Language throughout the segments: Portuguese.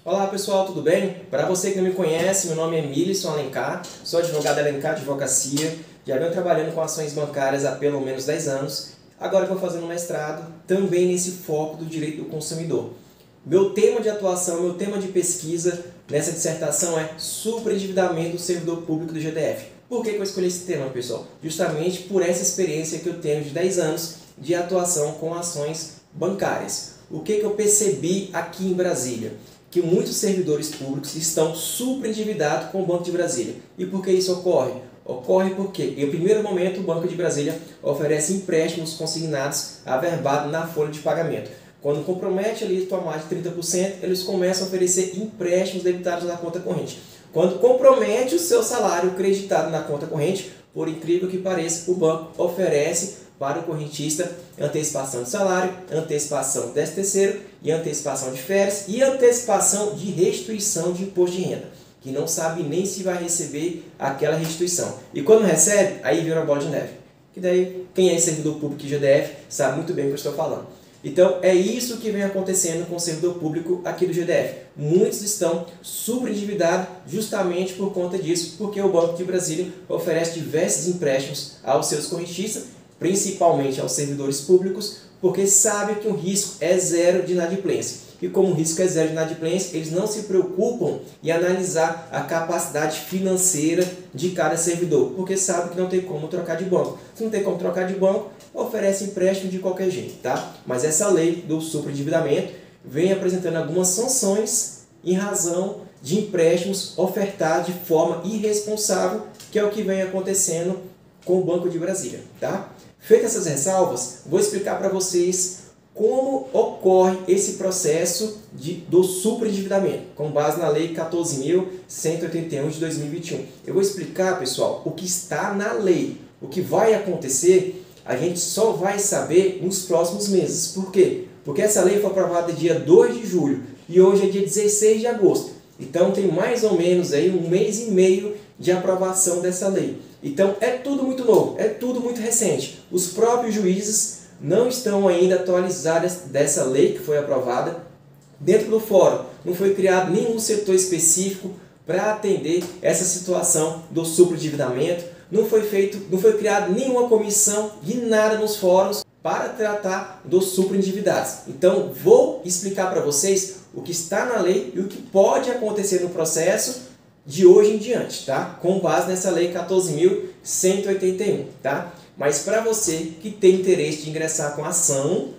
Olá pessoal, tudo bem? Para você que não me conhece, meu nome é Milisson Alencar, sou advogado da Alencar Advocacia, já venho trabalhando com ações bancárias há pelo menos 10 anos, agora estou fazendo um mestrado também nesse foco do direito do consumidor. Meu tema de atuação, meu tema de pesquisa nessa dissertação é superendividamento do servidor público do GDF. Por que eu escolhi esse tema, pessoal? Justamente por essa experiência que eu tenho de 10 anos de atuação com ações bancárias. O que eu percebi aqui em Brasília? Que muitos servidores públicos estão superendividados com o Banco de Brasília. E por que isso ocorre? Ocorre porque, em primeiro momento, o Banco de Brasília oferece empréstimos consignados averbados na folha de pagamento. Quando compromete ali a mais de 30%, eles começam a oferecer empréstimos debitados na conta corrente. Quando compromete o seu salário creditado na conta corrente, por incrível que pareça, o banco oferece para o correntista antecipação de salário, antecipação de 13º e antecipação de férias e antecipação de restituição de imposto de renda, que não sabe nem se vai receber aquela restituição. E quando recebe, aí vira uma bola de neve. Que daí, quem é servidor público de GDF sabe muito bem o que eu estou falando. Então, é isso que vem acontecendo com o servidor público aqui do GDF. Muitos estão superendividados justamente por conta disso, porque o Banco de Brasília oferece diversos empréstimos aos seus correntistas, principalmente aos servidores públicos, porque sabe que o risco é zero de inadimplência. E como o risco é zero de inadimplência, eles não se preocupam em analisar a capacidade financeira de cada servidor, porque sabe que não tem como trocar de banco. Se não tem como trocar de banco, oferece empréstimo de qualquer jeito, tá? Mas essa lei do superendividamento vem apresentando algumas sanções em razão de empréstimos ofertados de forma irresponsável, que é o que vem acontecendo com o Banco de Brasília, tá? Feitas essas ressalvas, vou explicar para vocês como ocorre esse processo do superendividamento, com base na Lei 14.181 de 2021. Eu vou explicar, pessoal, o que está na lei. O que vai acontecer, a gente só vai saber nos próximos meses. Por quê? Porque essa lei foi aprovada dia 2 de julho e hoje é dia 16 de agosto. Então tem mais ou menos aí um mês e meio de aprovação dessa lei. Então é tudo muito novo, é tudo muito recente. Os próprios juízes não estão ainda atualizados dessa lei que foi aprovada. Dentro do fórum não foi criado nenhum setor específico para atender essa situação do superendividamento. Não foi criado nenhuma comissão de nada nos fóruns para tratar dos superendividados. Então vou explicar para vocês o que está na lei e o que pode acontecer no processo de hoje em diante, tá? Com base nessa lei 14.181, tá? Mas para você que tem interesse de ingressar com ação,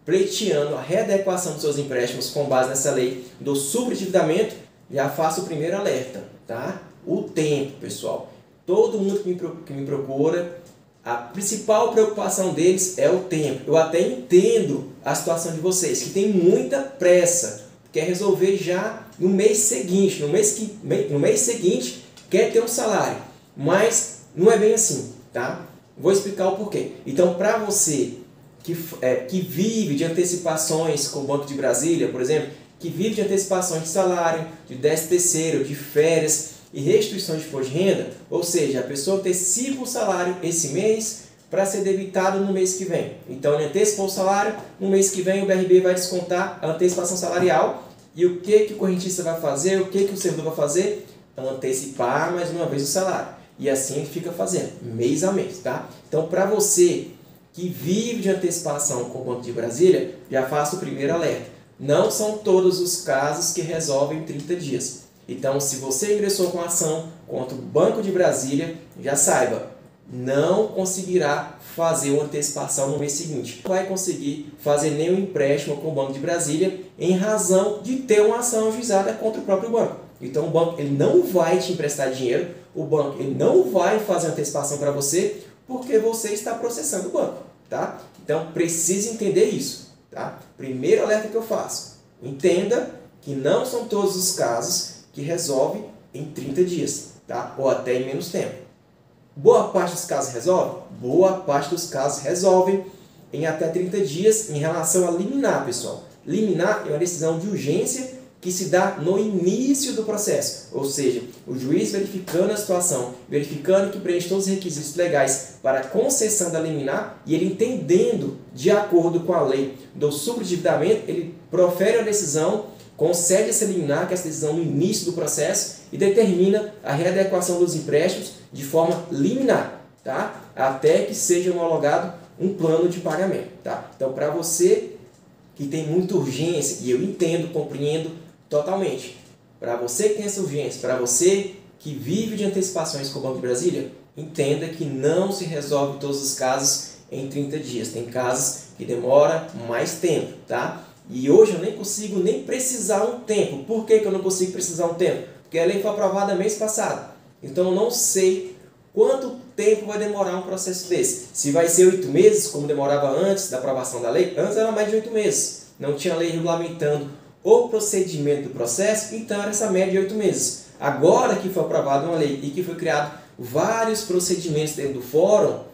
pleiteando a readequação dos seus empréstimos com base nessa lei do superendividamento, já faço o primeiro alerta, tá? O tempo, pessoal. Todo mundo que me procura, a principal preocupação deles é o tempo. Eu até entendo a situação de vocês, que tem muita pressa, quer resolver já no mês seguinte. No mês seguinte quer ter um salário, mas não é bem assim, tá? Vou explicar o porquê. Então, para você que vive de antecipações com o Banco de Brasília, por exemplo, que vive de antecipações de salário, de 13º, de férias e restituição de imposto de renda, ou seja, a pessoa antecipa o salário esse mês para ser debitado no mês que vem. Então, ele antecipou o salário, no mês que vem o BRB vai descontar a antecipação salarial. E o que o correntista vai fazer, o que o servidor vai fazer? Antecipar mais uma vez o salário. E assim ele fica fazendo, mês a mês, tá? Então, para você que vive de antecipação com o Banco de Brasília, já faço o primeiro alerta. Não são todos os casos que resolvem em 30 dias. Então, se você ingressou com ação contra o Banco de Brasília, já saiba, não conseguirá fazer uma antecipação no mês seguinte. Não vai conseguir fazer nenhum empréstimo com o Banco de Brasília em razão de ter uma ação ajuizada contra o próprio banco. Então o banco ele não vai te emprestar dinheiro, o banco ele não vai fazer antecipação para você porque você está processando o banco, tá? Então precisa entender isso, tá? Primeiro alerta que eu faço, entenda que não são todos os casos que resolvem em 30 dias, tá? Ou até em menos tempo. Boa parte dos casos resolve? Boa parte dos casos resolvem em até 30 dias em relação a liminar, pessoal. Liminar é uma decisão de urgência que se dá no início do processo, ou seja, o juiz verificando a situação, verificando que preenche todos os requisitos legais para a concessão da liminar e ele entendendo, de acordo com a lei do superendividamento, ele profere a decisão concede essa liminar, que é essa decisão no início do processo, e determina a readequação dos empréstimos de forma liminar, tá? Até que seja homologado um plano de pagamento. Tá? Então, para você que tem muita urgência, e eu entendo, compreendo totalmente, para você que tem essa urgência, para você que vive de antecipações com o Banco de Brasília, entenda que não se resolve todos os casos em 30 dias. Tem casos que demora mais tempo, tá? E hoje eu nem consigo nem precisar um tempo. Por que eu não consigo precisar um tempo? Porque a lei foi aprovada mês passado. Então eu não sei quanto tempo vai demorar um processo desse. Se vai ser 8 meses, como demorava antes da aprovação da lei, antes era mais de 8 meses. Não tinha lei regulamentando o procedimento do processo, então era essa média de 8 meses. Agora que foi aprovada uma lei e que foi criado vários procedimentos dentro do fórum,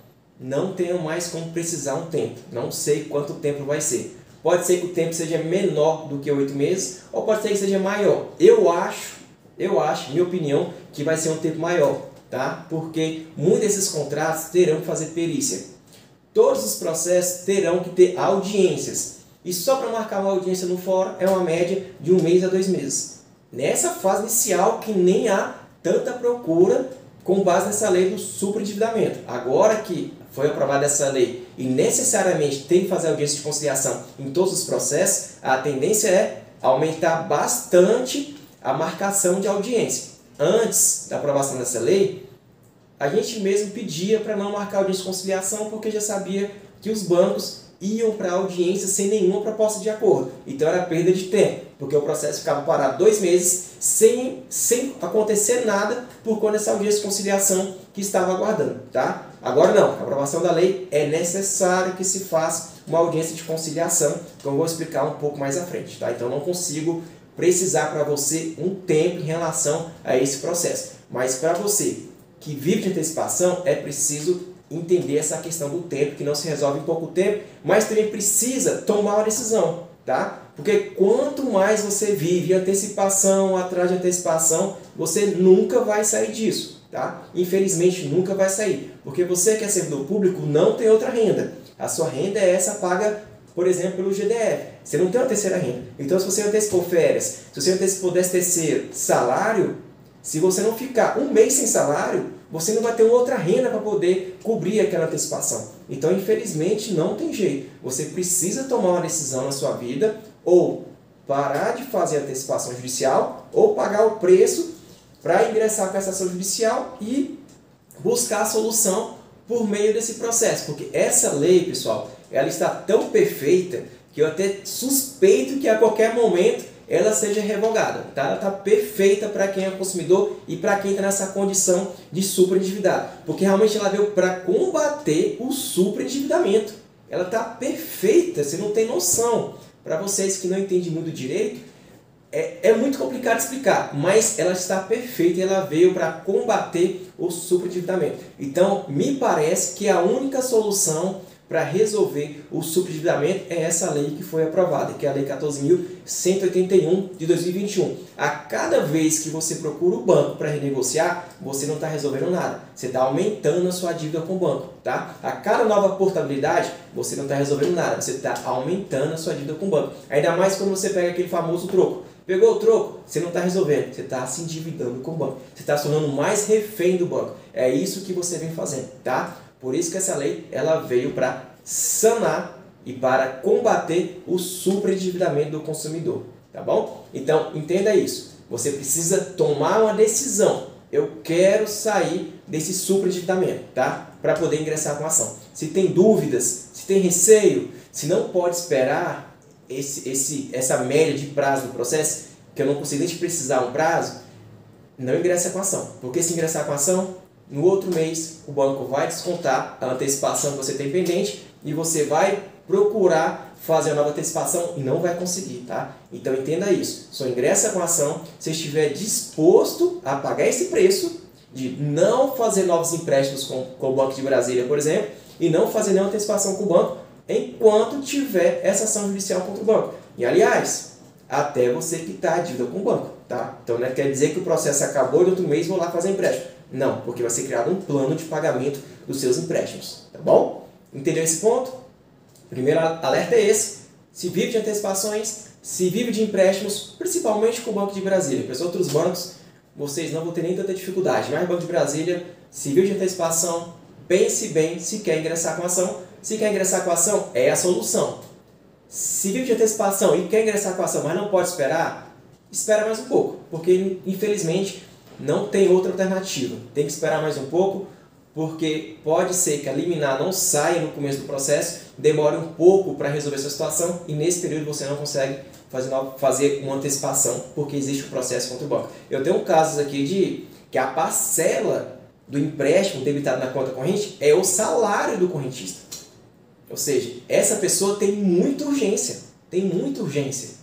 não tenho mais como precisar um tempo. Não sei quanto tempo vai ser. Pode ser que o tempo seja menor do que 8 meses, ou pode ser que seja maior. Eu acho, minha opinião, que vai ser um tempo maior, tá? Porque muitos desses contratos terão que fazer perícia. Todos os processos terão que ter audiências. E só para marcar uma audiência no fórum é uma média de 1 mês a 2 meses. Nessa fase inicial que nem há tanta procura com base nessa lei do superendividamento. Agora que foi aprovada essa lei e necessariamente tem que fazer audiência de conciliação em todos os processos, a tendência é aumentar bastante a marcação de audiência. Antes da aprovação dessa lei, a gente mesmo pedia para não marcar audiência de conciliação porque já sabia que os bancos iam para a audiência sem nenhuma proposta de acordo. Então era perda de tempo, porque o processo ficava parado 2 meses sem acontecer nada por conta dessa audiência de conciliação que estava aguardando. Tá? Agora não, a aprovação da lei é necessário que se faça uma audiência de conciliação, que eu vou explicar um pouco mais à frente. Tá? Então não consigo precisar para você um tempo em relação a esse processo. Mas para você que vive de antecipação, é preciso entender essa questão do tempo, que não se resolve em pouco tempo, mas também precisa tomar uma decisão, tá? Porque quanto mais você vive antecipação atrás de antecipação, você nunca vai sair disso, tá? Infelizmente nunca vai sair, porque você que é servidor público não tem outra renda. A sua renda é essa paga, por exemplo, pelo GDF. Você não tem uma terceira renda. Então, se você antecipou férias, se você antecipou 13º, salário, se você não ficar 1 mês sem salário, você não vai ter outra renda para poder cobrir aquela antecipação. Então, infelizmente, não tem jeito. Você precisa tomar uma decisão na sua vida, ou parar de fazer a antecipação judicial, ou pagar o preço para ingressar com essa ação judicial e buscar a solução por meio desse processo. Porque essa lei, pessoal, ela está tão perfeita que eu até suspeito que a qualquer momento ela seja revogada. Tá? Ela está perfeita para quem é consumidor e para quem está nessa condição de superendividado. Porque realmente ela veio para combater o superendividamento. Ela está perfeita, você não tem noção. Para vocês que não entendem muito direito, é muito complicado explicar, mas ela está perfeita e ela veio para combater o superendividamento. Então, me parece que a única solução para resolver o superendividamento é essa lei que foi aprovada, que é a Lei 14.181 de 2021. A cada vez que você procura o banco para renegociar, você não está resolvendo nada. Você está aumentando a sua dívida com o banco. Tá? A cada nova portabilidade, você não está resolvendo nada. Você está aumentando a sua dívida com o banco. Ainda mais quando você pega aquele famoso troco. Pegou o troco, você não está resolvendo. Você está se endividando com o banco. Você está se tornando mais refém do banco. É isso que você vem fazendo. Tá? Por isso que essa lei ela veio para sanar e para combater o superendividamento do consumidor, tá bom? Então, entenda isso. Você precisa tomar uma decisão. Eu quero sair desse superendividamento, tá? Para poder ingressar com a ação. Se tem dúvidas, se tem receio, se não pode esperar essa média de prazo do processo, que eu não consigo nem te precisar um prazo, não ingressa com a ação. Porque se ingressar com a ação, no outro mês, o banco vai descontar a antecipação que você tem pendente e você vai procurar fazer a nova antecipação e não vai conseguir, tá? Então entenda isso. Só ingressa com a ação se estiver disposto a pagar esse preço de não fazer novos empréstimos com o Banco de Brasília, por exemplo, e não fazer nenhuma antecipação com o banco enquanto tiver essa ação judicial contra o banco. E aliás, até você quitar a dívida com o banco, tá? Então não quer dizer que o processo acabou e no outro mês vou lá fazer empréstimo. Não, porque vai ser criado um plano de pagamento dos seus empréstimos, tá bom? Entendeu esse ponto? Primeiro alerta é esse. Se vive de antecipações, se vive de empréstimos, principalmente com o Banco de Brasília. Para os outros bancos, vocês não vão ter nem tanta dificuldade, mas o Banco de Brasília, se vive de antecipação, pense bem se quer ingressar com a ação. Se quer ingressar com a ação, é a solução. Se vive de antecipação e quer ingressar com a ação, mas não pode esperar, espera mais um pouco, porque infelizmente não tem outra alternativa. Tem que esperar mais um pouco, porque pode ser que a liminar não saia no começo do processo, demore um pouco para resolver essa situação e nesse período você não consegue fazer uma antecipação, porque existe um processo contra o banco. Eu tenho casos aqui de que a parcela do empréstimo debitado na conta corrente é o salário do correntista. Ou seja, essa pessoa tem muita urgência,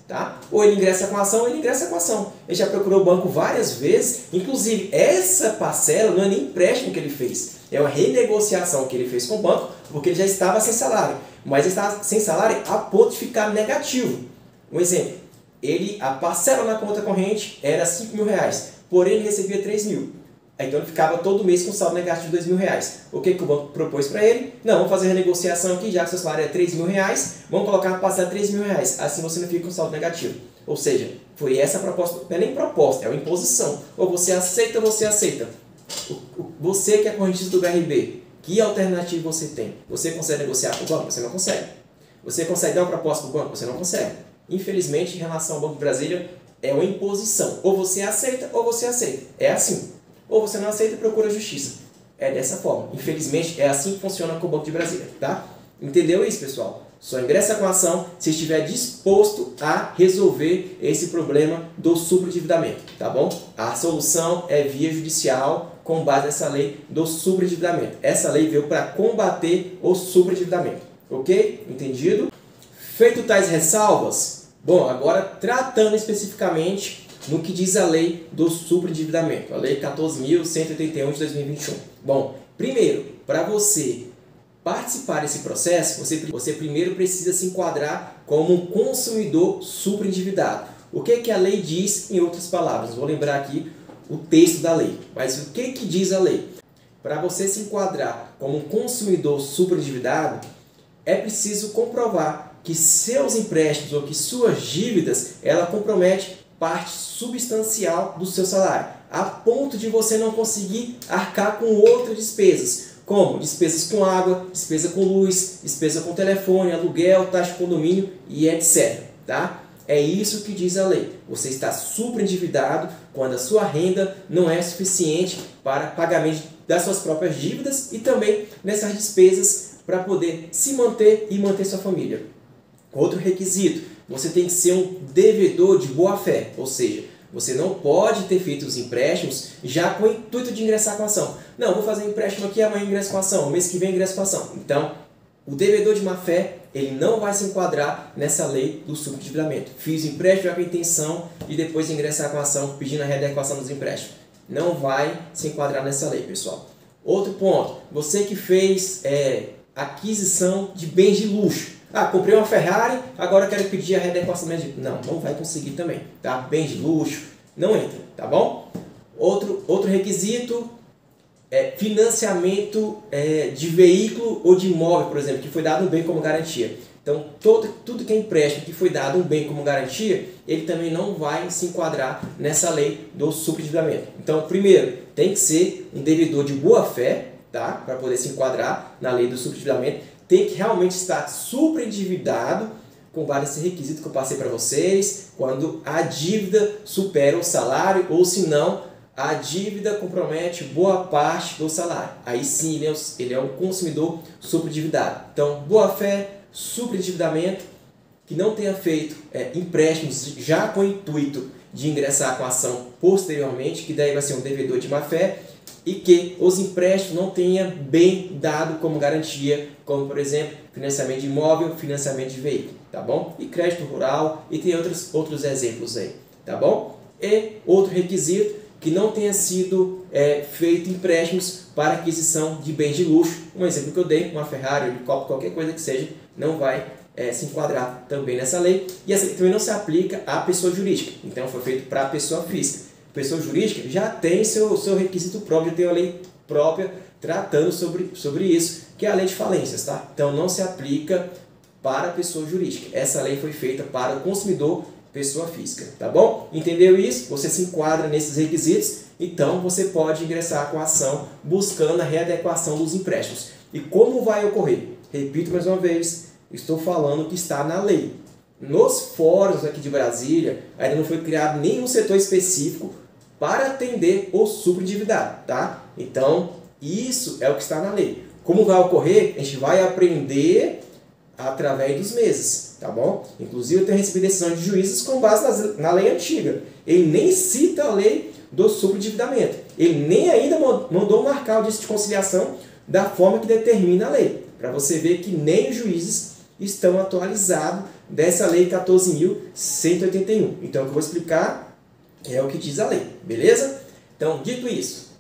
tá? Ou ele ingressa com a ação, ou ele ingressa com a ação. Ele já procurou o banco várias vezes, inclusive essa parcela não é nem empréstimo que ele fez, é uma renegociação que ele fez com o banco, porque ele já estava sem salário, mas ele estava sem salário a ponto de ficar negativo. Um exemplo, a parcela na conta corrente era R$5.000, porém ele recebia R$3.000. Então ele ficava todo mês com saldo negativo de R$2.000. O que o banco propôs para ele? Não, vamos fazer a renegociação aqui, já que seu salário é R$3.000, vamos colocar a parcela de R$3.000, assim você não fica com saldo negativo. Ou seja, foi essa a proposta, não é nem proposta, é uma imposição. Ou você aceita ou você aceita. Você que é correntista do BRB, que alternativa você tem? Você consegue negociar com o banco? Você não consegue. Você consegue dar uma proposta para o banco? Você não consegue. Infelizmente, em relação ao Banco de Brasília, é uma imposição. Ou você aceita ou você aceita. É assim. Ou você não aceita e procura a justiça. É dessa forma. Infelizmente, é assim que funciona com o Banco de Brasília. Tá? Entendeu isso, pessoal? Só ingressa com a ação se estiver disposto a resolver esse problema do superendividamento. Tá bom? A solução é via judicial com base nessa lei do superendividamento. Essa lei veio para combater o superendividamento. Ok? Entendido? Feito tais ressalvas, bom, agora tratando especificamente no que diz a lei do superendividamento, a lei 14.181 de 2021. Bom, primeiro, para você participar desse processo, você primeiro precisa se enquadrar como um consumidor superendividado. O que a lei diz em outras palavras? Vou lembrar aqui o texto da lei, mas o que diz a lei? Para você se enquadrar como um consumidor superendividado, é preciso comprovar que seus empréstimos ou que suas dívidas, ela compromete parte substancial do seu salário, a ponto de você não conseguir arcar com outras despesas, como despesas com água, despesa com luz, despesa com telefone, aluguel, taxa de condomínio e etc. Tá? É isso que diz a lei. Você está superendividado quando a sua renda não é suficiente para pagamento das suas próprias dívidas e também nessas despesas para poder se manter e manter sua família. Outro requisito, você tem que ser um devedor de boa-fé, ou seja, você não pode ter feito os empréstimos já com o intuito de ingressar com a ação. Não, vou fazer um empréstimo aqui, amanhã ingresso com a ação, mês que vem ingresso com a ação. Então, o devedor de má-fé, ele não vai se enquadrar nessa lei do superendividamento. Fiz o empréstimo já com a intenção de depois ingressar com a ação, pedindo a readequação dos empréstimos. Não vai se enquadrar nessa lei, pessoal. Outro ponto, você que fez aquisição de bens de luxo. Ah, comprei uma Ferrari, agora quero pedir a readequação de... Não vai conseguir também, tá? Bens de luxo, não entra, tá bom? Outro requisito é financiamento de veículo ou de imóvel, por exemplo, que foi dado um bem como garantia. Então, tudo que é empréstimo que foi dado um bem como garantia, ele também não vai se enquadrar nessa lei do superendividamento. Então, primeiro, tem que ser um devedor de boa-fé, tá? Para poder se enquadrar na lei do superendividamento. Tem que realmente estar superendividado com base nesse requisito que eu passei para vocês, quando a dívida supera o salário ou se não, a dívida compromete boa parte do salário. Aí sim ele é um consumidor superendividado. Então, boa-fé, superendividamento, que não tenha feito empréstimos já com o intuito de ingressar com a ação posteriormente, que daí vai ser um devedor de má-fé, e que os empréstimos não tenham bem dado como garantia, como por exemplo, financiamento de imóvel, financiamento de veículo, tá bom? E crédito rural, e tem outros exemplos aí, tá bom? E outro requisito, que não tenha sido feito empréstimos para aquisição de bens de luxo. Um exemplo que eu dei, uma Ferrari, um helicóptero, qualquer coisa que seja, não vai se enquadrar também nessa lei. E essa lei também não se aplica à pessoa jurídica, então foi feito para a pessoa física. Pessoa jurídica já tem seu requisito próprio, já tem uma lei própria tratando sobre isso, que é a lei de falências, tá? Então não se aplica para a pessoa jurídica. Essa lei foi feita para o consumidor pessoa física, tá bom? Entendeu isso? Você se enquadra nesses requisitos, então você pode ingressar com a ação buscando a readequação dos empréstimos. E como vai ocorrer? Repito mais uma vez, estou falando que está na lei. Nos fóruns aqui de Brasília, ainda não foi criado nenhum setor específico para atender o superendividado, tá? Então, isso é o que está na lei. Como vai ocorrer? A gente vai aprender através dos meses, tá bom? Inclusive, eu tenho recebido decisões de juízes com base na lei antiga. Ele nem cita a lei do superendividamento. Ele nem ainda mandou marcar o disco de conciliação da forma que determina a lei. Para você ver que nem os juízes estão atualizados dessa lei 14.181. Então, o que eu vou explicar é o que diz a lei, beleza? Então, dito isso,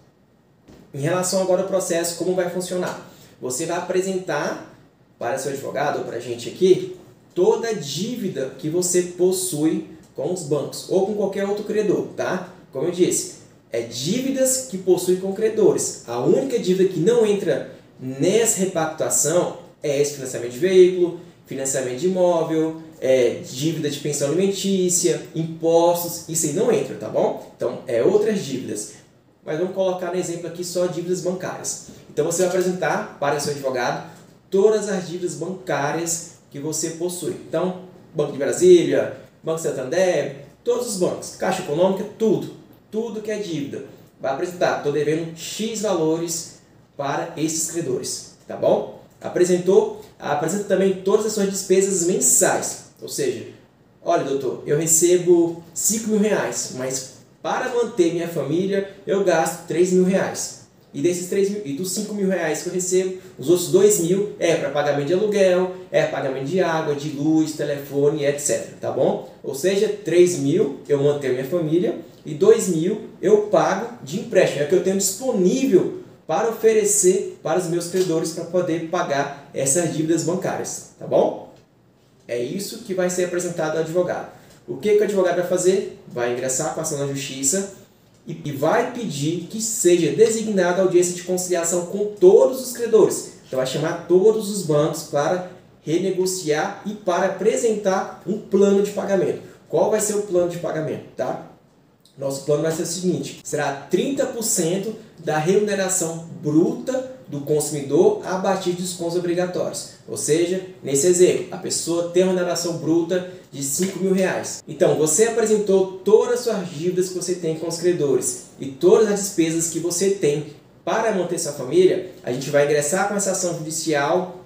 em relação agora ao processo, como vai funcionar? Você vai apresentar para seu advogado ou para a gente aqui toda a dívida que você possui com os bancos ou com qualquer outro credor, tá? Como eu disse, é dívidas que possui com credores. A única dívida que não entra nessa repactuação é esse financiamento de veículo, financiamento de imóvel, dívida de pensão alimentícia, impostos, isso aí não entra, tá bom? Então, outras dívidas. Mas vamos colocar no exemplo aqui só dívidas bancárias. Então, você vai apresentar para seu advogado todas as dívidas bancárias que você possui. Então, Banco de Brasília, Banco Santander, todos os bancos, Caixa Econômica, tudo que é dívida. Vai apresentar, estou devendo X valores para esses credores, tá bom? Apresenta também todas as suas despesas mensais. Ou seja, olha, doutor, eu recebo R$5.000, mas para manter minha família eu gasto R$3.000. E desses e dos R$5.000 que eu recebo, os outros R$2.000 é para pagamento de aluguel, pagamento de água, de luz, telefone, etc. Tá bom? Ou seja, R$3.000 eu mantenho minha família e R$2.000 eu pago de empréstimo. É o que eu tenho disponível para oferecer para os meus credores para poder pagar essas dívidas bancárias. Tá bom? É isso que vai ser apresentado ao advogado. O que o advogado vai fazer? Vai ingressar com a ação na justiça e vai pedir que seja designada a audiência de conciliação com todos os credores. Então vai chamar todos os bancos para renegociar e para apresentar um plano de pagamento. Qual vai ser o plano de pagamento? Tá? Nosso plano vai ser o seguinte, será 30% da remuneração bruta do consumidor abaixo dos descontos obrigatórios. Ou seja, nesse exemplo, a pessoa tem uma remuneração bruta de R$5.000. Então, você apresentou todas as suas dívidas que você tem com os credores e todas as despesas que você tem para manter sua família, a gente vai ingressar com essa ação judicial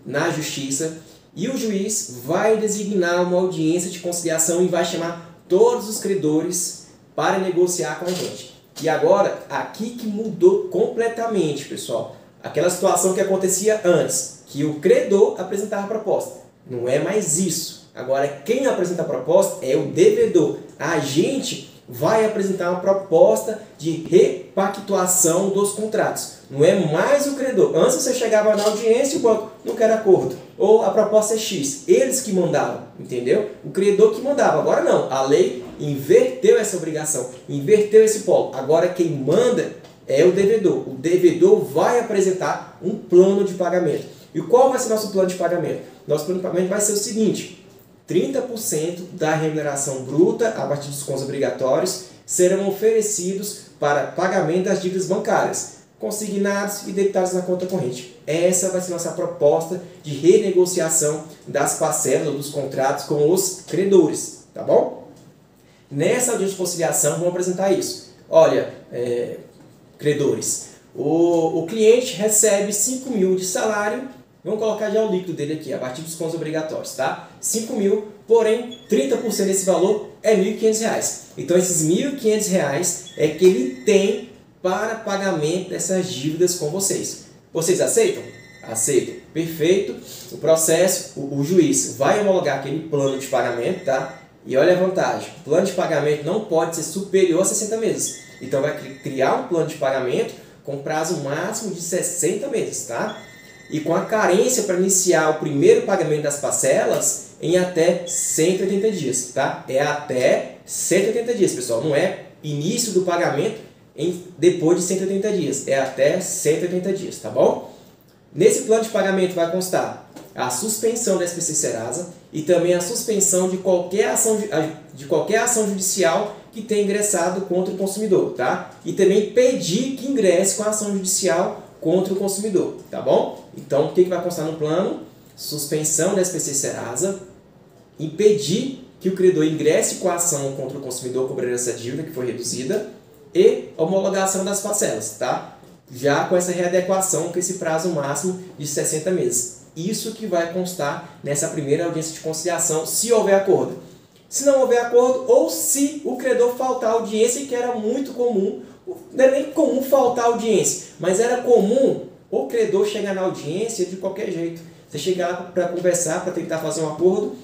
na justiça e o juiz vai designar uma audiência de conciliação e vai chamar todos os credores para negociar com a gente. E agora, aqui que mudou completamente, pessoal. Aquela situação que acontecia antes, que o credor apresentava a proposta. Não é mais isso. Agora, quem apresenta a proposta é o devedor. A gente vai apresentar uma proposta de repactuação dos contratos. Não é mais o credor. Antes você chegava na audiência e o banco não quer acordo. Ou a proposta é X. Eles que mandavam, entendeu? O credor que mandava. Agora não. A lei inverteu essa obrigação, inverteu esse polo. Agora quem manda é o devedor. O devedor vai apresentar um plano de pagamento. E qual vai ser nosso plano de pagamento? Nosso plano de pagamento vai ser o seguinte: 30% da remuneração bruta a partir dos descontos obrigatórios serão oferecidos para pagamento das dívidas bancárias, consignados e debitados na conta corrente. Essa vai ser nossa proposta de renegociação das parcelas dos contratos com os credores, tá bom? Nessa audiência de conciliação, vamos apresentar isso. Olha, credores, o cliente recebe 5.000 de salário, vamos colocar já o líquido dele aqui, a partir dos descontos obrigatórios, tá? 5.000, porém, 30% desse valor é R$1.500. Então, esses R$1.500 é que ele tem para pagamento dessas dívidas com vocês. Vocês aceitam? Aceitam. Perfeito. O processo, o juiz vai homologar aquele plano de pagamento, tá? E olha a vantagem, o plano de pagamento não pode ser superior a 60 meses. Então vai criar um plano de pagamento com prazo máximo de 60 meses, tá? E com a carência para iniciar o primeiro pagamento das parcelas em até 180 dias, tá? É até 180 dias, pessoal. Não é início do pagamento depois de 180 dias. É até 180 dias, tá bom? Nesse plano de pagamento vai constar a suspensão da SPC Serasa e também a suspensão de qualquer ação judicial que tenha ingressado contra o consumidor, tá? E também pedir que ingresse com a ação judicial contra o consumidor, tá bom? Então, o que vai constar no plano? Suspensão da SPC Serasa, impedir que o credor ingresse com a ação contra o consumidor cobrando essa dívida que foi reduzida e homologação das parcelas, tá? Já com essa readequação, com esse prazo máximo de 60 meses. Isso que vai constar nessa primeira audiência de conciliação, se houver acordo. Se não houver acordo, ou se o credor faltar audiência, que era muito comum, não é nem comum faltar audiência, mas era comum o credor chegar na audiência de qualquer jeito. Você chegar lá para conversar, para tentar fazer um acordo,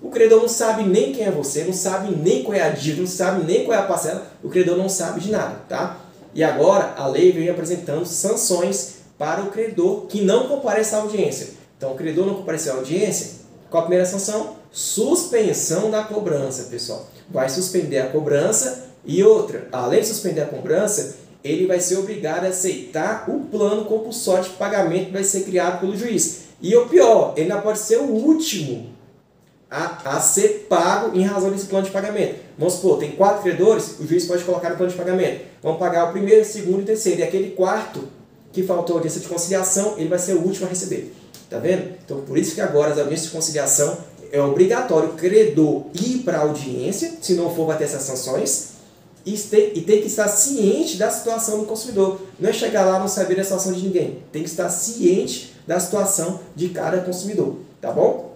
o credor não sabe nem quem é você, não sabe nem qual é a dívida, não sabe nem qual é a parcela, o credor não sabe de nada, tá? E agora a lei vem apresentando sanções para o credor que não comparece à audiência. Então, o credor não compareceu à audiência, qual a primeira sanção? Suspensão da cobrança, pessoal. Vai suspender a cobrança e outra, além de suspender a cobrança, ele vai ser obrigado a aceitar o plano compulsório de pagamento que vai ser criado pelo juiz. E o pior, ele ainda pode ser o último a ser pago em razão desse plano de pagamento. Vamos supor, tem 4 credores, o juiz pode colocar no plano de pagamento. Vamos pagar o primeiro, o segundo e o terceiro. E aquele quarto que faltou a audiência de conciliação, ele vai ser o último a receber. Tá vendo? Então, por isso que agora as audiências de conciliação é obrigatório o credor ir para a audiência, se não for, vai ter essas sanções, e tem que estar ciente da situação do consumidor. Não é chegar lá e não saber da situação de ninguém. Tem que estar ciente da situação de cada consumidor. Tá bom?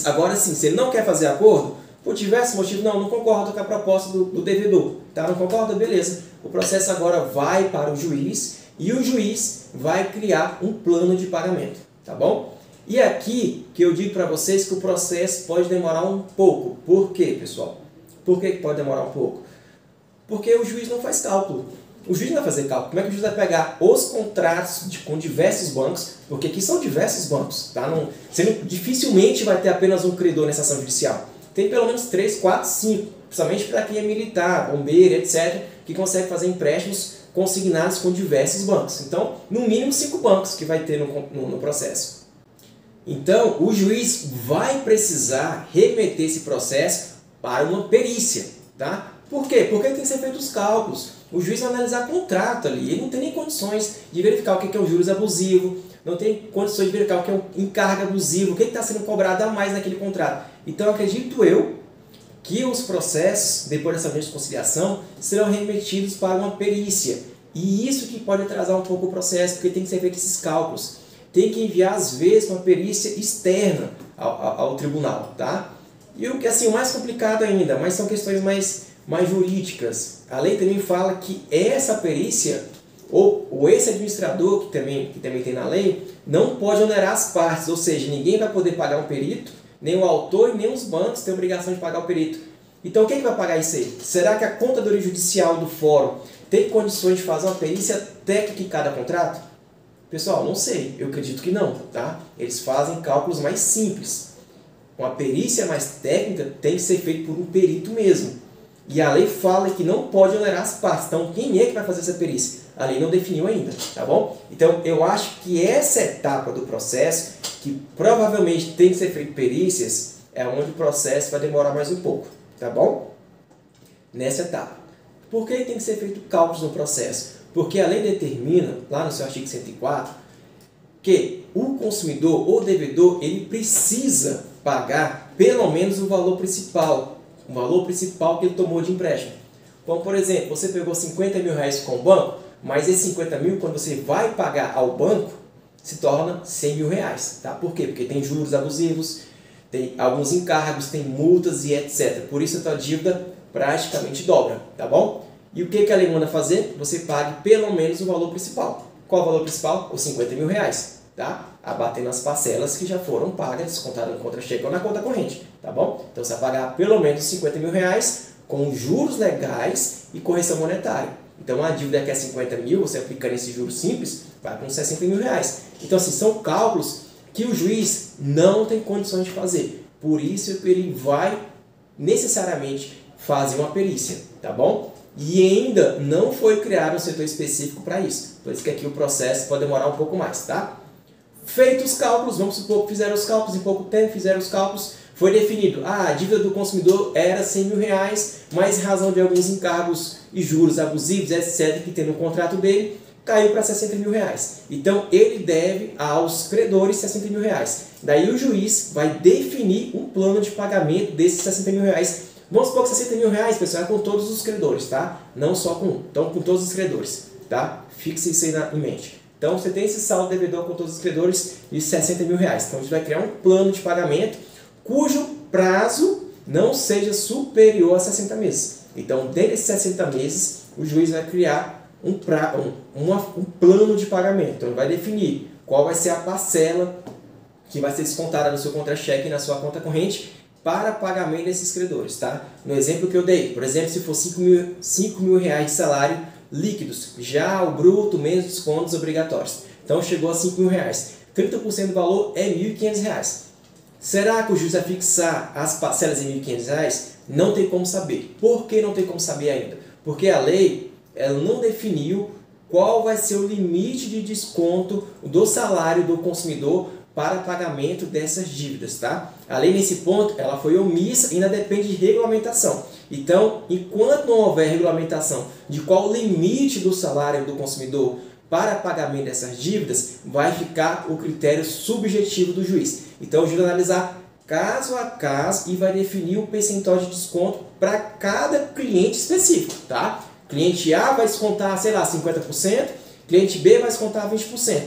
Agora sim, se ele não quer fazer acordo, por diversos motivos, não concordo com a proposta do devedor. Tá? Não concorda? Beleza. O processo agora vai para o juiz e o juiz vai criar um plano de pagamento. Tá bom? E aqui que eu digo para vocês que o processo pode demorar um pouco. Por quê, pessoal? Por que pode demorar um pouco? Porque o juiz não faz cálculo. O juiz não vai fazer cálculo. Como é que o juiz vai pegar os contratos com diversos bancos? Porque aqui são diversos bancos. Tá? Dificilmente vai ter apenas um credor nessa ação judicial. Tem pelo menos 3, 4, 5. Principalmente para quem é militar, bombeiro, etc. Que consegue fazer empréstimos consignados com diversos bancos. Então, no mínimo 5 bancos que vai ter no processo. Então, o juiz vai precisar remeter esse processo para uma perícia. Tá? Por quê? Porque tem que ser feito os cálculos. O juiz vai analisar contrato ali, ele não tem nem condições de verificar o que é um juros abusivo, não tem condições de verificar o que é um encargo abusivo, o que está sendo cobrado a mais naquele contrato. Então, acredito eu que os processos, depois dessa audiência de conciliação, serão remetidos para uma perícia. E isso que pode atrasar um pouco o processo, porque tem que ser feito esses cálculos. Tem que enviar, às vezes, uma perícia externa ao tribunal. Tá? E o que assim, o mais complicado ainda, mas são questões mais jurídicas. A lei também fala que essa perícia, ou esse administrador, que também tem na lei, não pode onerar as partes, ou seja, ninguém vai poder pagar um perito, nem o autor e nem os bancos têm obrigação de pagar o perito. Então quem vai pagar isso aí? Será que a contadoria judicial do fórum tem condições de fazer uma perícia técnica em cada contrato? Pessoal, não sei, eu acredito que não, tá? Eles fazem cálculos mais simples. Uma perícia mais técnica tem que ser feita por um perito mesmo. E a lei fala que não pode onerar as partes. Então, quem é que vai fazer essa perícia? A lei não definiu ainda, tá bom? Então, eu acho que essa etapa do processo, que provavelmente tem que ser feito perícias, é onde o processo vai demorar mais um pouco, tá bom? Nessa etapa. Por que tem que ser feito cálculos no processo? Porque a lei determina, lá no seu artigo 104, que o consumidor ou devedor, ele precisa pagar pelo menos o valor principal que ele tomou de empréstimo. Como, por exemplo, você pegou 50 mil reais com o banco, mas esses 50 mil, quando você vai pagar ao banco, se torna 100 mil reais. Tá? Por quê? Porque tem juros abusivos, tem alguns encargos, tem multas e etc. Por isso a tua dívida praticamente dobra. Tá bom? E o que a lei manda fazer? Você pague pelo menos o valor principal. Qual o valor principal? Os 50 mil reais. Tá? Abatendo as parcelas que já foram pagas, descontadas no contra-cheque ou na conta corrente, tá bom? Então você vai pagar pelo menos 50 mil reais com juros legais e correção monetária. Então a dívida que é 50 mil, você aplicando esse juros simples, vai com 60 mil reais. Então assim, são cálculos que o juiz não tem condições de fazer. Por isso ele vai necessariamente fazer uma perícia, tá bom? E ainda não foi criado um setor específico para isso. Por isso que aqui o processo pode demorar um pouco mais, tá? Feitos os cálculos, vamos supor que fizeram os cálculos, em pouco tempo fizeram os cálculos, foi definido, a dívida do consumidor era R$100.000, mas em razão de alguns encargos e juros abusivos, etc., que tem no contrato dele, caiu para R$60.000. Então, ele deve aos credores R$60.000. Daí o juiz vai definir um plano de pagamento desses R$60.000. Vamos supor que R$60.000, pessoal, é com todos os credores, tá? Não só com um, então com todos os credores, tá? Fixe isso aí em mente. Então, você tem esse saldo devedor com todos os credores de R$60.000. Então, a gente vai criar um plano de pagamento cujo prazo não seja superior a 60 meses. Então, dentro desses 60 meses, o juiz vai criar um plano de pagamento. Então, ele vai definir qual vai ser a parcela que vai ser descontada no seu contra-cheque e na sua conta corrente para pagamento desses credores, tá? No exemplo que eu dei, por exemplo, se for R$5.000 de salário líquidos, já o bruto menos descontos obrigatórios. Então, chegou a R$5.000. 30% do valor é R$1.500. Será que o juiz vai fixar as parcelas em R$1.500? Não tem como saber. Por que não tem como saber ainda? Porque a lei ela não definiu qual vai ser o limite de desconto do salário do consumidor para pagamento dessas dívidas, tá? A lei nesse ponto ela foi omissa e ainda depende de regulamentação. Então, enquanto não houver regulamentação de qual o limite do salário do consumidor para pagamento dessas dívidas, vai ficar o critério subjetivo do juiz. Então, o juiz vai analisar caso a caso e vai definir o percentual de desconto para cada cliente específico, tá? Cliente A vai descontar, sei lá, 50%, cliente B vai descontar 20%.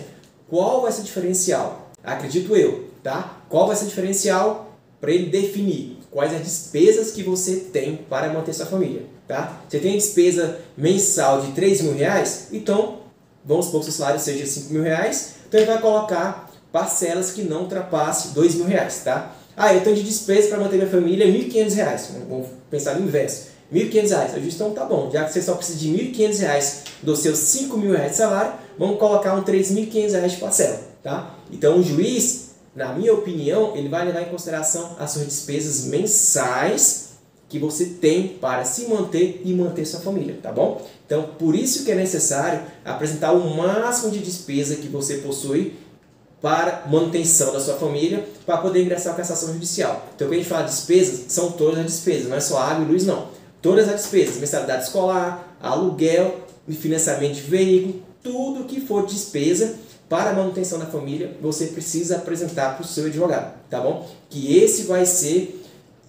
Qual vai ser o diferencial? Acredito eu, tá? Qual vai ser o diferencial para ele definir quais as despesas que você tem para manter sua família, tá? Você tem despesa mensal de R$3.000, então vamos supor que o seu salário seja R$5.000, então ele vai colocar parcelas que não ultrapassem R$2.000, tá? Ah, eu tenho de despesa para manter minha família R$1.500, vamos pensar no inverso, R$1.500. Eu disse, então tá bom, já que você só precisa de R$1.500 dos seus R$5.000 de salário, vamos colocar um R$3.500 de parcela, tá? Então o juiz, na minha opinião, ele vai levar em consideração as suas despesas mensais que você tem para se manter e manter sua família, tá bom? Então, por isso que é necessário apresentar o máximo de despesa que você possui para manutenção da sua família, para poder ingressar com essa ação judicial. Então, quando a gente fala de despesas, são todas as despesas, não é só água e luz, não. Todas as despesas, mensalidade escolar, aluguel, financiamento de veículo, tudo que for despesa para a manutenção da família, você precisa apresentar para o seu advogado, tá bom? Que esse vai ser...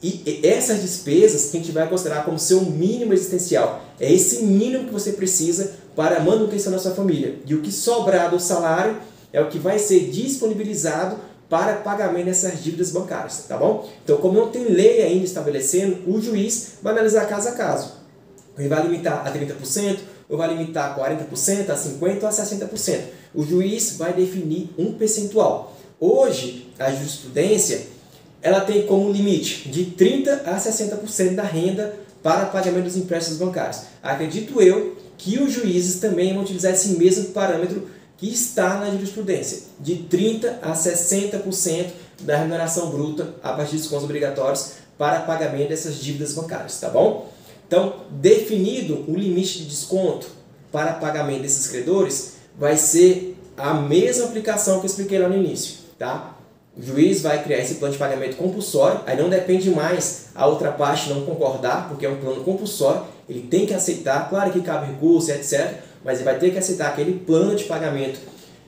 E essas despesas que a gente vai considerar como seu mínimo existencial. É esse mínimo que você precisa para a manutenção da sua família. E o que sobrar do salário é o que vai ser disponibilizado para pagamento dessas dívidas bancárias, tá bom? Então, como não tem lei ainda estabelecendo, o juiz vai analisar caso a caso. Ele vai limitar a 30%, ou vai limitar a 40%, a 50% ou a 60%. O juiz vai definir um percentual. Hoje, a jurisprudência ela tem como limite de 30% a 60% da renda para pagamento dos empréstimos bancários. Acredito eu que os juízes também vão utilizar esse mesmo parâmetro que está na jurisprudência, de 30% a 60% da remuneração bruta a partir dos descontos obrigatórios para pagamento dessas dívidas bancárias, tá bom? Então, definido o limite de desconto para pagamento desses credores, vai ser a mesma aplicação que eu expliquei lá no início, tá? O juiz vai criar esse plano de pagamento compulsório, aí não depende mais a outra parte não concordar, porque é um plano compulsório, ele tem que aceitar, claro que cabe recurso, etc., mas ele vai ter que aceitar aquele plano de pagamento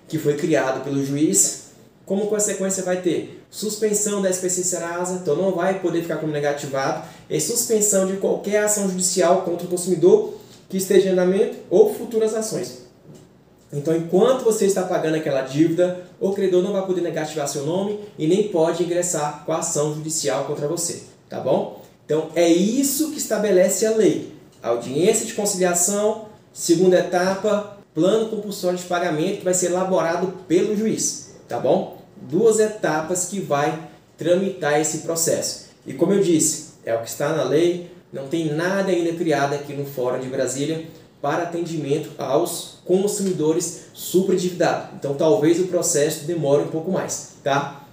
que foi criado pelo juiz. Como consequência vai ter suspensão da SPC Serasa, então não vai poder ficar como negativado, e suspensão de qualquer ação judicial contra o consumidor que esteja em andamento ou futuras ações. Então, enquanto você está pagando aquela dívida, o credor não vai poder negativar seu nome e nem pode ingressar com a ação judicial contra você, tá bom? Então, é isso que estabelece a lei. Audiência de conciliação, segunda etapa, plano compulsório de pagamento que vai ser elaborado pelo juiz, tá bom? 2 etapas que vai tramitar esse processo. E como eu disse, é o que está na lei, não tem nada ainda criado aqui no Fórum de Brasília para atendimento aos consumidores superendividados. Então, talvez o processo demore um pouco mais, tá?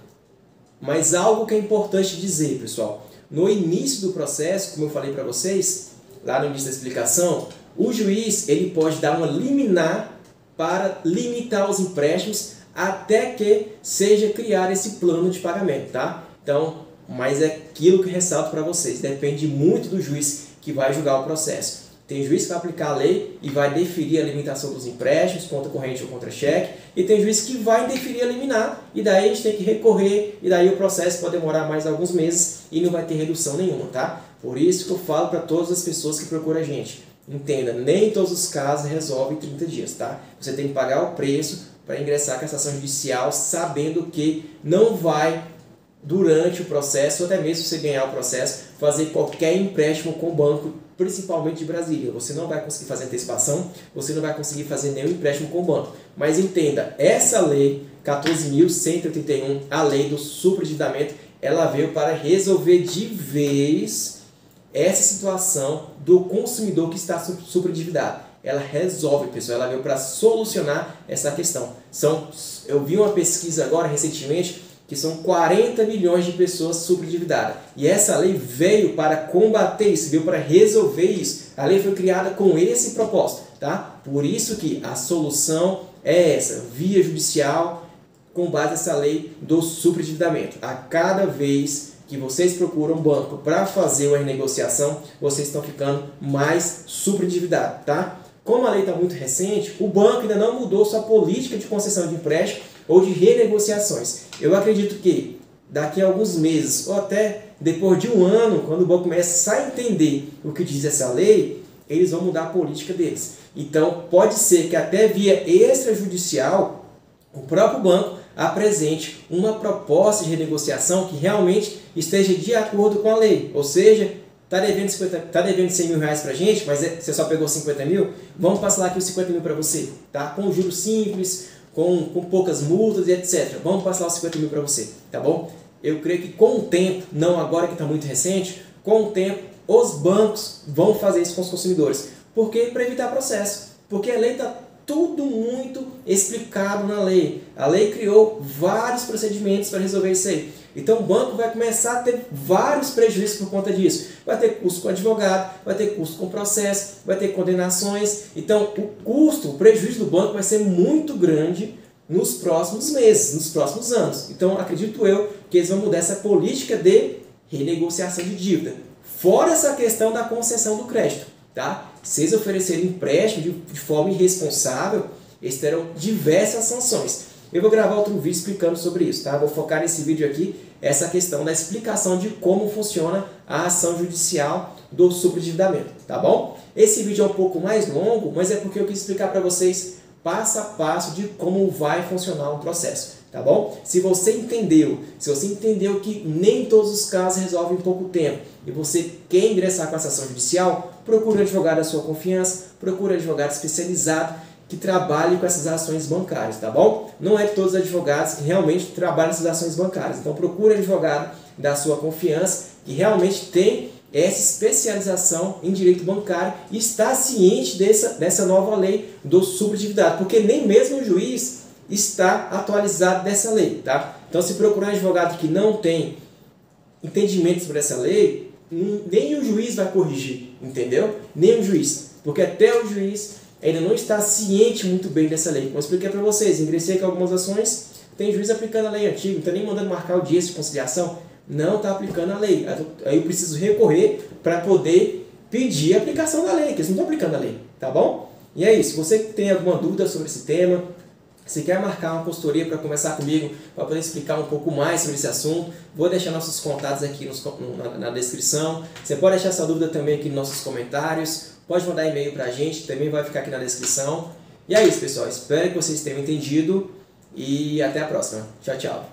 Mas algo que é importante dizer, pessoal, no início do processo, como eu falei para vocês, lá no início da explicação, o juiz ele pode dar uma liminar para limitar os empréstimos até que seja criado esse plano de pagamento, tá? Então, mas é aquilo que ressalto para vocês, depende muito do juiz que vai julgar o processo. Tem juiz que vai aplicar a lei e vai deferir a limitação dos empréstimos, conta corrente ou contra-cheque, e tem juiz que vai deferir a liminar, e daí a gente tem que recorrer, e daí o processo pode demorar mais alguns meses e não vai ter redução nenhuma, tá? Por isso que eu falo para todas as pessoas que procuram a gente, entenda, nem todos os casos resolvem em 30 dias, tá? Você tem que pagar o preço para ingressar com essa ação judicial, sabendo que não vai, durante o processo, ou até mesmo se você ganhar o processo, fazer qualquer empréstimo com o banco, principalmente de Brasília. Você não vai conseguir fazer antecipação, você não vai conseguir fazer nenhum empréstimo com o banco. Mas entenda, essa lei 14.181, a lei do superendividamento, ela veio para resolver de vez essa situação do consumidor que está superendividado. Ela resolve, pessoal, ela veio para solucionar essa questão. Eu vi uma pesquisa agora, recentemente, que são 40 milhões de pessoas superendividadas. E essa lei veio para combater isso, veio para resolver isso. A lei foi criada com esse propósito, tá? Por isso que a solução é essa, via judicial, com base nessa lei do superendividamento. A cada vez que vocês procuram um banco para fazer uma renegociação, vocês estão ficando mais superendividados, tá? Como a lei está muito recente, o banco ainda não mudou sua política de concessão de empréstimo ou de renegociações. Eu acredito que daqui a alguns meses, ou até depois de um ano, quando o banco começar a entender o que diz essa lei, eles vão mudar a política deles. Então, pode ser que até via extrajudicial, o próprio banco apresente uma proposta de renegociação que realmente esteja de acordo com a lei. Ou seja, está devendo 100 mil reais para a gente, mas você só pegou 50 mil, vamos passar aqui os 50 mil para você, tá? Com juros simples, com poucas multas e etc. Vamos passar os 50 mil para você, tá bom? Eu creio que com o tempo, não agora que está muito recente, com o tempo os bancos vão fazer isso com os consumidores. Por quê? Para evitar processo. Porque a lei está tudo muito explicado na lei. A lei criou vários procedimentos para resolver isso aí. Então o banco vai começar a ter vários prejuízos por conta disso. Vai ter custo com advogado, vai ter custo com processo, vai ter condenações. Então o prejuízo do banco vai ser muito grande nos próximos meses, nos próximos anos. Então acredito eu que eles vão mudar essa política de renegociação de dívida. Fora essa questão da concessão do crédito, tá? Se eles oferecerem empréstimo de forma irresponsável, eles terão diversas sanções. Eu vou gravar outro vídeo explicando sobre isso, tá? Vou focar nesse vídeo aqui, essa questão da explicação de como funciona a ação judicial do superendividamento, tá bom? Esse vídeo é um pouco mais longo, mas é porque eu quis explicar para vocês passo a passo de como vai funcionar o processo, tá bom? Se você entendeu que nem todos os casos resolvem em pouco tempo e você quer ingressar com essa ação judicial, procure um advogado da sua confiança, procure um advogado especializado que trabalhe com essas ações bancárias, tá bom? Não é todos os advogados que realmente trabalham essas ações bancárias, então procure um advogado da sua confiança que realmente tem essa especialização em direito bancário e está ciente dessa nova lei do superendividado, porque nem mesmo o juiz está atualizado dessa lei, tá? Então, se procurar um advogado que não tem entendimento sobre essa lei, nem o juiz vai corrigir, entendeu? Nem o juiz, porque até o juiz ainda não está ciente muito bem dessa lei. Como eu expliquei para vocês, ingressei com algumas ações, tem juiz aplicando a lei antiga, não está nem mandando marcar o dia de conciliação, não está aplicando a lei. Aí eu preciso recorrer para poder pedir a aplicação da lei, que eles não estão aplicando a lei, tá bom? E é isso, se você tem alguma dúvida sobre esse tema, se quer marcar uma consultoria para conversar comigo, para poder explicar um pouco mais sobre esse assunto, vou deixar nossos contatos aqui na descrição. Você pode deixar sua dúvida também aqui nos nossos comentários, pode mandar e-mail para a gente, também vai ficar aqui na descrição. E é isso, pessoal, espero que vocês tenham entendido e até a próxima. Tchau, tchau.